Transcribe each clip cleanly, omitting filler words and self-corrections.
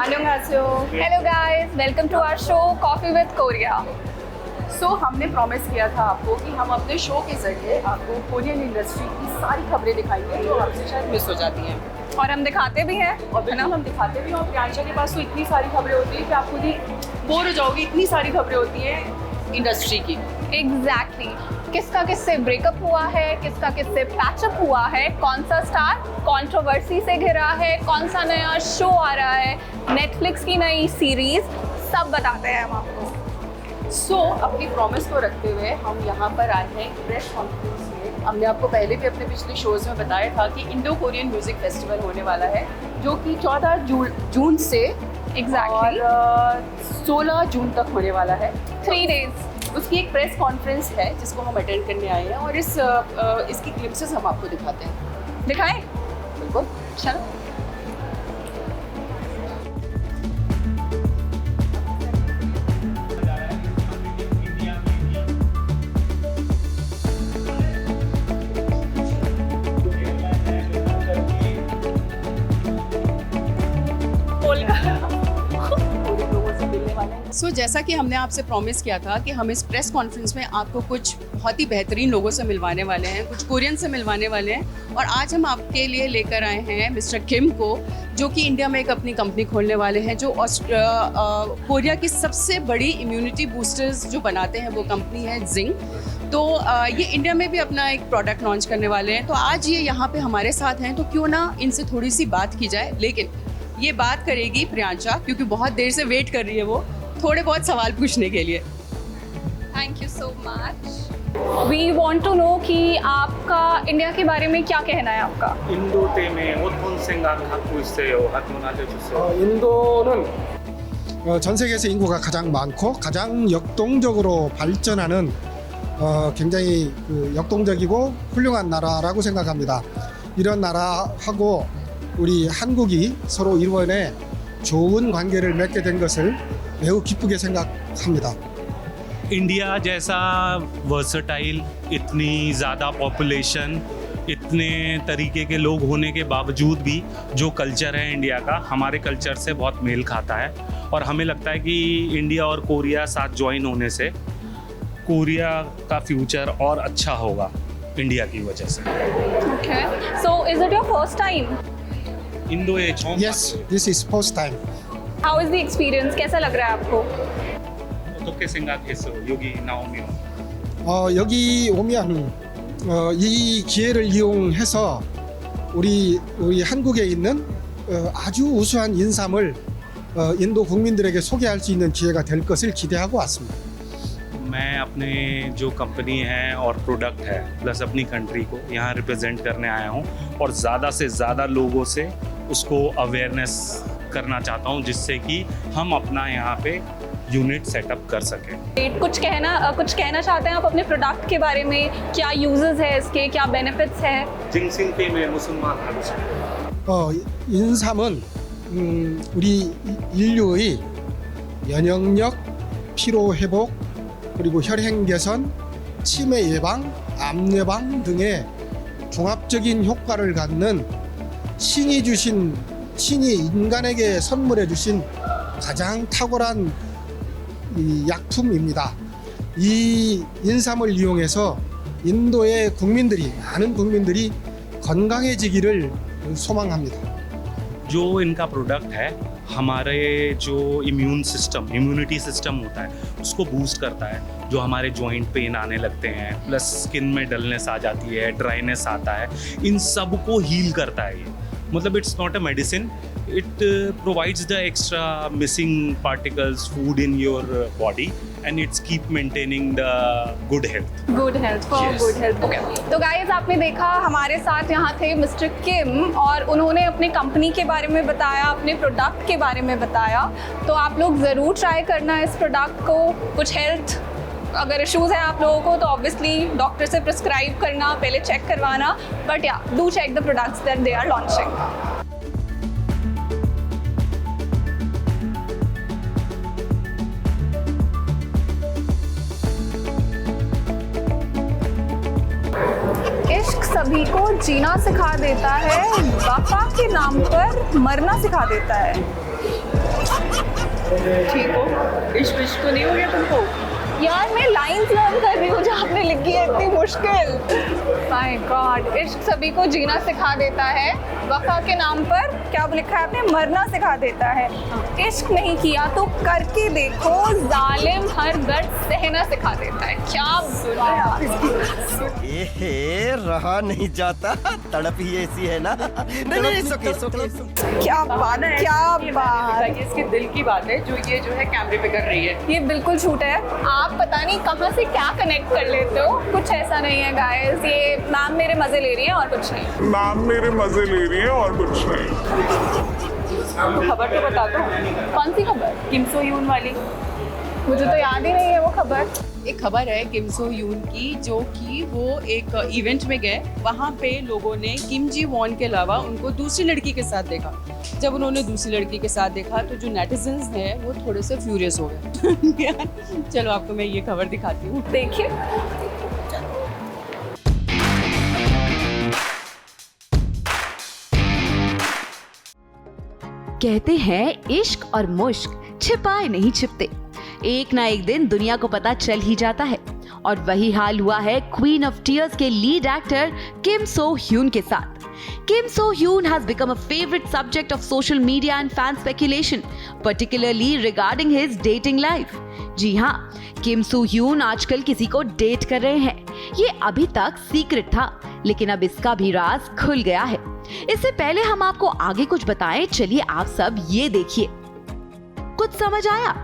안녕하세요. Hello guys, welcome to our show Coffee with Korea. सो हमने promise किया था आपको कि हम अपने शो के जरिए आपको कोरियन इंडस्ट्री की सारी खबरें दिखाएंगे जो आपसे शायद मिस हो जाती हैं। और हम दिखाते भी हैं और बिल्कुल हम दिखाते भी हैं। और प्रियांशा के पास तो इतनी सारी खबरें होती हैं कि आप खुद ही बोर हो जाओगे, इतनी सारी खबरें होती हैं इंडस्ट्री की। एग्जैक्टली किसका किससे ब्रेकअप हुआ है, किसका किससे पैचअप हुआ है, कौन सा स्टार कंट्रोवर्सी से घिरा है, कौन सा नया शो आ रहा है, नेटफ्लिक्स की नई सीरीज, सब बताते हैं हम आपको। सो अपनी प्रॉमिस को रखते हुए हम यहाँ पर आए हैं प्रेस कॉन्फ्रेंस में। हमने आपको पहले भी अपने पिछले शोज़ में बताया था कि इंडो कोरियन म्यूज़िक फेस्टिवल होने वाला है जो कि 14 जून से एग्जैक्टली और 16 जून तक होने वाला है। 3 days। उसकी एक प्रेस कॉन्फ्रेंस है जिसको हम अटेंड करने आए हैं और इसकी क्लिप्सेस हम आपको दिखाते हैं। दिखाएं? बिल्कुल, चलो। सो जैसा कि हमने आपसे प्रॉमिस किया था कि हम इस प्रेस कॉन्फ्रेंस में आपको कुछ बहुत ही बेहतरीन लोगों से मिलवाने वाले हैं, कुछ कोरियन से मिलवाने वाले हैं। और आज हम आपके लिए लेकर आए हैं मिस्टर किम को, जो कि इंडिया में एक अपनी कंपनी खोलने वाले हैं, जो कोरिया की सबसे बड़ी इम्यूनिटी बूस्टर्स जो बनाते हैं वो कंपनी है जिंग। तो ये इंडिया में भी अपना एक प्रोडक्ट लॉन्च करने वाले हैं। तो आज ये यहाँ पे हमारे साथ हैं, तो क्यों ना इनसे थोड़ी सी बात की जाए। लेकिन ये बात करेगी प्रियांशा, क्योंकि बहुत देर से वेट कर रही है वो थोड़े बहुत सवाल पूछने के लिए। Thank you so much. We want to know कि आपका इंडिया के बारे में क्या कहना है आपका। 인도 때문에 어떤 생각 갖고 있어요? 한번 알려주세요. 인도는 전 세계에서 인구가 가장 많고 가장 역동적으로 발전하는 굉장히 역동적이고 훌륭한 나라라고 생각합니다. 이런 나라하고 우리 한국이 서로 이번에 좋은 관계를 맺게 된 것을 매우 기쁘게 생각합니다. इंडिया जैसा वर्सटाइल, इतनी ज़्यादा पॉपुलेशन, इतने तरीके के लोग होने के बावजूद भी जो कल्चर है इंडिया का हमारे कल्चर से बहुत मेल खाता है। और हमें लगता है कि इंडिया और कोरिया साथ ज्वाइन होने से कोरिया का फ्यूचर और अच्छा होगा इंडिया की वजह से। Okay, so is it your first time? इंडो에 처음 Yes, this is first time. How is the experience? कैसा लग रहा है आपको? 어떻게 생각했어요? 여기 나오면 여기 오면 이 기회를 이용해서 우리 한국에 있는 아주 우수한 인삼을 인도 국민들에게 소개할 수 있는 기회가 될 것을 기대하고 왔습니다. मैं अपने जो कंपनी है और प्रोडक्ट है प्लस अपनी कंट्री को यहाँ रिप्रेजेंट करने आया हूँ और ज़्यादा से ज़्यादा लोगों से उसको अवेयरनेस करना चाहता हूँ, जिससे कि हम अपना यहाँ पे यूनिट सेटअप कर सकें। कुछ कहना चाहते हैं आप अपने प्रोडक्ट के बारे में? क्या यूजेस है इसके, क्या बेनिफिट्स है? जिंगसिंग पे में 무슨 말 하고 싶어요? 인삼은 우리 인류의 면역력, 피로 회복, 그리고 혈행 개선, 치매 예방, 암 예방 등의 종합적인 효과를 갖는 신이 인간에게 선물해 주신 가장 탁월한 이 약품입니다. 이 인삼을 이용해서 인도의 많은 국민들이 건강해지기를 소망합니다. जो इनका प्रोडक्ट है हमारे जो इम्यूनिटी सिस्टम होता है उसको बूस्ट करता है। जो हमारे जॉइंट पेन आने लगते हैं, प्लस स्किन में डलनेस आ जाती है, ड्राइनेस आता है, इन सब को हील करता है ये। मतलब it's not a medicine, it provides the extra missing particles food in your body and it's keep maintaining the good health good health for Yes. Good health. Okay, तो गाइज आपने देखा हमारे साथ यहाँ थे मिस्टर किम और उन्होंने अपनी कंपनी के बारे में बताया, अपने प्रोडक्ट के बारे में बताया। तो आप लोग ज़रूर ट्राई करना इस प्रोडक्ट को। कुछ हेल्थ अगर इश्यूज़ हैं आप लोगों को तो ऑब्वियसली डॉक्टर से प्रिस्क्राइब करना, पहले चेक करवाना, but you do check the products that they are launching. इश्क सभी को जीना सिखा देता है, वफा के नाम पर मरना सिखा देता है। ठीक हो? इश्क विश्क तो नहीं हो गया तुमको? यार मैं लाइंस लर्न कर रही हूँ जो आपने लिखी है इतनी मुश्किल। माय गॉड, इश्क सभी को जीना सिखा देता है, वफा के नाम पर क्या लिखा है आपने, मरना सिखा देता है। इश्क नहीं किया तो करके देखो, जालिम हर दर्द सहना सिखा देता है। क्या ए रहा नहीं जाता, तड़प ही ऐसी है ना। नहीं सुके क्या बात, क्या बात। इसके दिल की बात है जो ये जो है कैमरे पे कर रही है। ये बिल्कुल झूठ है, आप पता नहीं कहाँ से क्या कनेक्ट कर लेते हो। कुछ ऐसा नहीं है गाइस, ये मैम मेरे मजे ले रही है और कुछ नहीं। मैम मेरे मजे ले रही है और कुछ नहीं। खबर तो बता दो। कौन सी खबर? किम सो यून वाली। मुझे तो याद ही नहीं है वो खबर। एक खबर है किम सो यून की, जो कि वो एक इवेंट में गए, वहाँ पे लोगों ने किम जी वॉन के अलावा उनको दूसरी लड़की के साथ देखा। जब उन्होंने दूसरी लड़की के साथ देखा तो जो नेटिजन्स हैं वो थोड़े से फ्यूरियस हो गए। चलो आपको मैं ये खबर दिखाती हूँ, देखिए। कहते हैं इश्क और मुश्क छिपाए नहीं छिपते, एक ना एक दिन दुनिया को पता चल ही जाता है। और वही हाल हुआ है क्वीन ऑफ टीयर्स के लीड एक्टर किम सो ह्यून के साथ। Kim So Hyun has become a favorite subject of social media and fan speculation, particularly regarding his dating life. जी हाँ, किम सो ह्यून आजकल किसी को डेट कर रहे हैं। ये अभी तक सीक्रेट था, लेकिन अब इसका भी राज खुल गया है। इससे पहले हम आपको आगे कुछ बताएं, चलिए आप सब ये देखिए। कुछ समझ आया?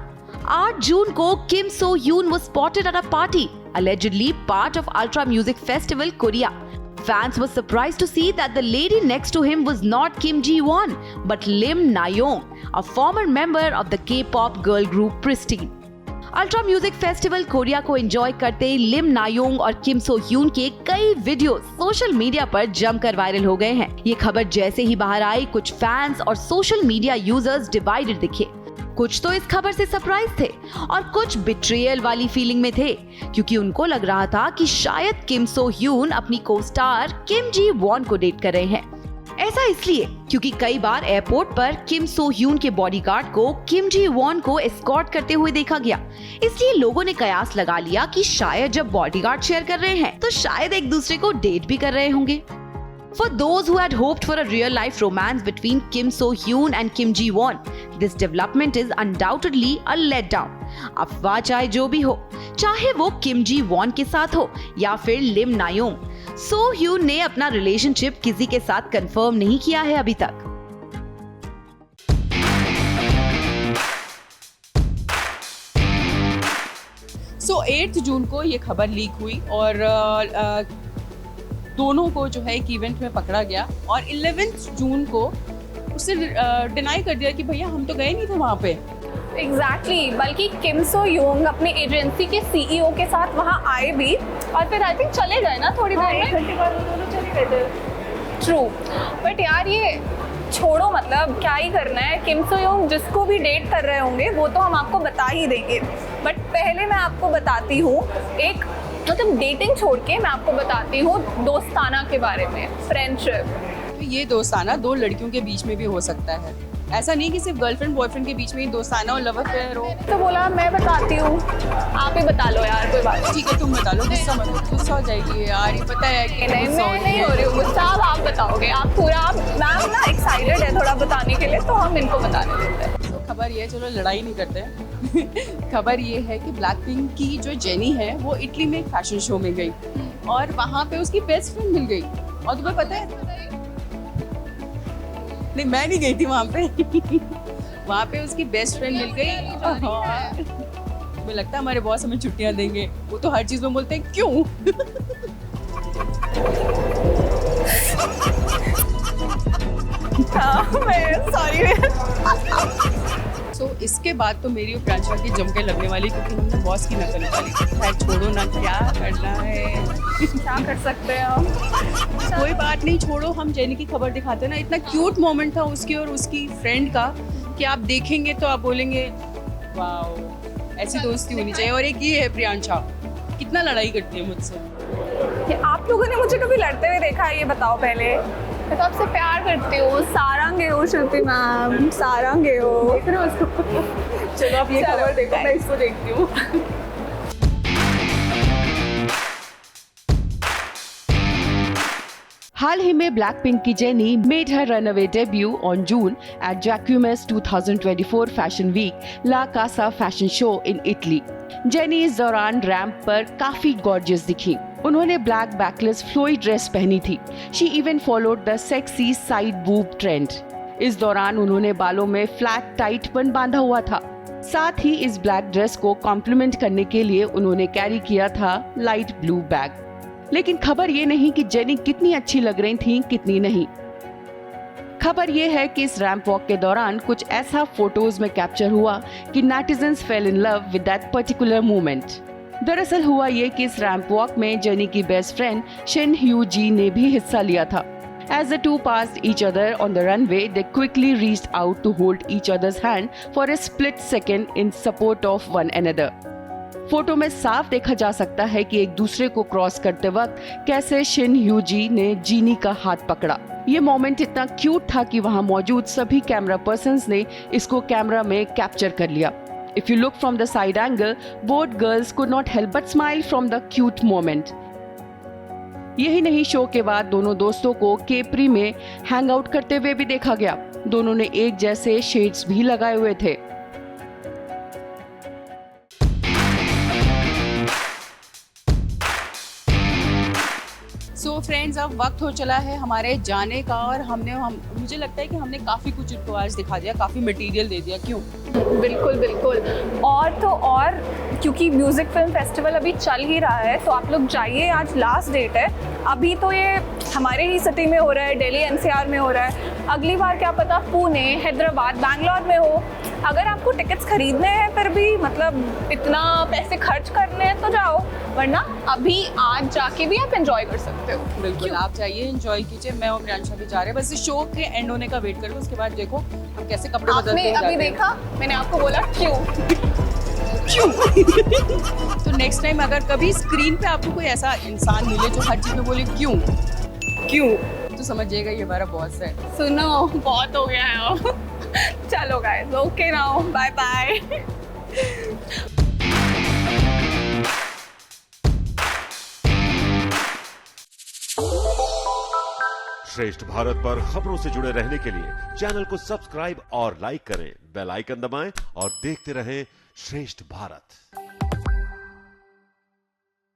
8 जून को किम सो Hyun was spotted at a party, allegedly part of Ultra Music Festival Korea. Fans were surprised to see that the lady next to him was not Kim Ji-won, but Lim Na-young, a former member of the K-pop girl group Pristine. Ultra music festival Korea को enjoy करते लिम नायोंग और किम सो Hyun के कई video social media पर जमकर viral हो गए हैं। ये खबर जैसे ही बाहर आई, कुछ फैंस और सोशल मीडिया यूजर्स डिवाइडेड दिखे। कुछ तो इस खबर से सरप्राइज थे और कुछ बिट्रियल वाली फीलिंग में थे, क्योंकि उनको लग रहा था कि शायद किम सो ह्यून अपनी को स्टार किम जी वॉन को डेट कर रहे हैं। ऐसा इसलिए क्योंकि कई बार एयरपोर्ट पर किम सो ह्यून के बॉडीगार्ड को किम जी वॉन को एस्कॉर्ट करते हुए देखा गया। इसलिए लोगों ने कयास लगा लिया कि शायद जब बॉडीगार्ड शेयर कर रहे हैं तो शायद एक दूसरे को डेट भी कर रहे होंगे। For those who had hoped for a real-life romance between Kim So Hyun and Kim Ji Won, this development is undoubtedly a letdown. अफवाह चाहे जो भी हो, चाहे वो किम जी वॉन के साथ हो या फिर लिम नायोंग, सो ह्यून ने अपना रिलेशनशिप किसी के साथ कंफर्म नहीं किया है अभी तक। सो 8 जून को ये खबर लीक हुई और दोनों को जो है एक इवेंट में पकड़ा गया और 11 जून को उसे डिनाई कर दिया कि भैया हम तो गए नहीं थे वहाँ पे। एग्जैक्टली, बल्कि किम सो ह्यून अपने एजेंसी के सीईओ के साथ वहाँ आए भी और फिर आई थिंक चले गए ना थोड़ी देर में। घंटे बाद वो दोनों चले गए थे। ट्रू, बट यार ये छोड़ो, मतलब क्या ही करना है। किम सो ह्यून जिसको भी डेट कर रहे होंगे वो तो हम आपको बता ही देंगे, बट पहले मैं आपको बताती हूँ एक, मतलब डेटिंग छोड़ के मैं आपको बताती हूँ दोस्ताना के बारे में, फ्रेंडशिप। तो ये दोस्ताना 2 लड़कियों के बीच में भी हो सकता है, ऐसा नहीं कि सिर्फ गर्लफ्रेंड बॉयफ्रेंड के बीच में ही दोस्ताना और लव अफेयर हो। तो बोला मैं बताती हूँ, आप ही बता लो यार, कोई बात नहीं। ठीक है तुम बता लो, गुस्सा मत हो, गुस्सा हो जाएगी यार, ये पता है कि नहीं, मैं नहीं हो रही हूँ गुस्सा, अब आप बताओगे। आप पूरा, मैम ना एक्साइटेड है थोड़ा बताने के लिए, तो हम इनको बताने देते हैं। तो खबर ये है, चलो लड़ाई नहीं करते। खबर ये है कि ब्लैकपिंक की जो जेनी है वो इटली में एक फैशन शो में गई और वहाँ पे उसकी बेस्ट फ्रेंड मिल गई। और तुम्हें पता है, नहीं मैं नहीं गई थी वहाँ पे। वहाँ पे उसकी बेस्ट फ्रेंड मिल गई। मुझे लगता है हमारे बॉस हमें छुट्टियाँ देंगे, वो तो हर चीज़ में बोलते हैं क्यों। सो इसके बाद तो मेरी और प्रांशा की जम के लगने वाली, क्योंकि हमने बॉस की नकल निकाली। खैर छोड़ो ना, क्या करना है, क्या कर सकते हैं हम। कोई बात नहीं, छोड़ो। हम जेनी की खबर दिखाते ना, इतना क्यूट मोमेंट था उसकी और उसकी फ्रेंड का कि आप देखेंगे तो आप बोलेंगे वाओ, ऐसी दोस्ती होनी चाहिए। और एक ये है प्रियांशा, कितना लड़ाई करती है मुझसे। आप लोगों ने मुझे कभी लड़ते हुए देखा है, ये बताओ पहले। मैं तो आपसे प्यार करती हूँ, सारंगे हो श्रुति मैम, सारंगे हो। देख रहे हो उसको, चलो आप ये चलो, खबर देखो, bye. मैं इसको देखती हूँ. हाल ही में ब्लैकपिंक की Jennie made her runway debut on June at Jacquemus 2024 fashion week La Casa fashion show in Italy. Jennie इस दौरान रैंप पर काफी गॉर्जियस दिखी. उन्होंने ब्लैक बैकलेस फ्लोई ड्रेस पहनी थी. She even followed the sexy side boob trend. इस दौरान उन्होंने बालों में फ्लैट टाइट बन बांधा हुआ था. साथ ही इस ब्लैक ड्रेस को कॉम्प्लीमेंट करने के लिए उन्होंने कैरी किया था लाइट ब्लू बैग. लेकिन खबर ये नहीं कि जेनी कितनी अच्छी लग रही थी, कितनी नहीं. खबर ये है कि इस रैंप वॉक के दौरान कुछ ऐसा फोटोज में कैप्चर हुआ कि netizens fail in love with that particular moment. दरअसल हुआ ये कि इस रैंप वॉक में जेनी की बेस्ट फ्रेंड शिन ह्यू जी ने भी हिस्सा लिया था. As the two passed each other on the runway, they quickly reached out to hold each other's hand for a split second in support of one another. Photo में साफ देखा जा सकता है कि एक दूसरे को क्रॉस करते वक्त कैसे शिन ह्यू जी ने जीनी का हाथ पकड़ा. ये मोमेंट इतना क्यूट था कि वहाँ मौजूद सभी कैमरा पर्सन्स ने इसको कैमरा में कैप्चर कर लिया. If you look from the side angle, both girls could not help but smile from the cute moment. यही नहीं, शो के बाद दोनों दोस्तों को केपरी में हैंग आउट करते हुए भी देखा गया. दोनों ने एक जैसे शेड्स भी लगाए हुए थे. सो फ्रेंड्स, अब वक्त हो चला है हमारे जाने का और मुझे लगता है कि हमने काफ़ी कुछ इनको आज दिखा दिया, काफ़ी मटेरियल दे दिया. क्यों? बिल्कुल बिल्कुल. और तो और क्योंकि म्यूज़िक फिल्म फेस्टिवल अभी चल ही रहा है, तो आप लोग जाइए. आज लास्ट डेट है. अभी तो ये हमारे ही सिटी में हो रहा है, दिल्ली एनसीआर में हो रहा है. अगली बार क्या पता पुणे, हैदराबाद, बैंगलोर में हो. अगर आपको टिकट्स खरीदने हैं फिर भी मतलब इतना पैसे खर्च करने हैं तो जाओ, वरना अभी आज जाके भी आप एंजॉय कर सकते हो. बिल्कुल, आप जाइए, एंजॉय कीजिए. मैं और प्रियांशा भी जा रहे हैं. बस इस शो के एंड होने का वेट करो, उसके बाद देखो हम कैसे कपड़े बदलते आपने हैं. अभी देखा, मैंने आपको बोला क्यों. तो नेक्स्ट टाइम अगर कभी स्क्रीन पे आपको कोई ऐसा इंसान मिले जो हर चीज में बोले क्यों क्यों, तो समझिएगा ये हमारा बॉस है. सुनो, बहुत हो गया है अब. चलो guys, okay now, bye bye. श्रेष्ठ भारत पर खबरों से जुड़े रहने के लिए चैनल को सब्सक्राइब और लाइक करें, बेल आइकन दबाएं और देखते रहें श्रेष्ठ भारत.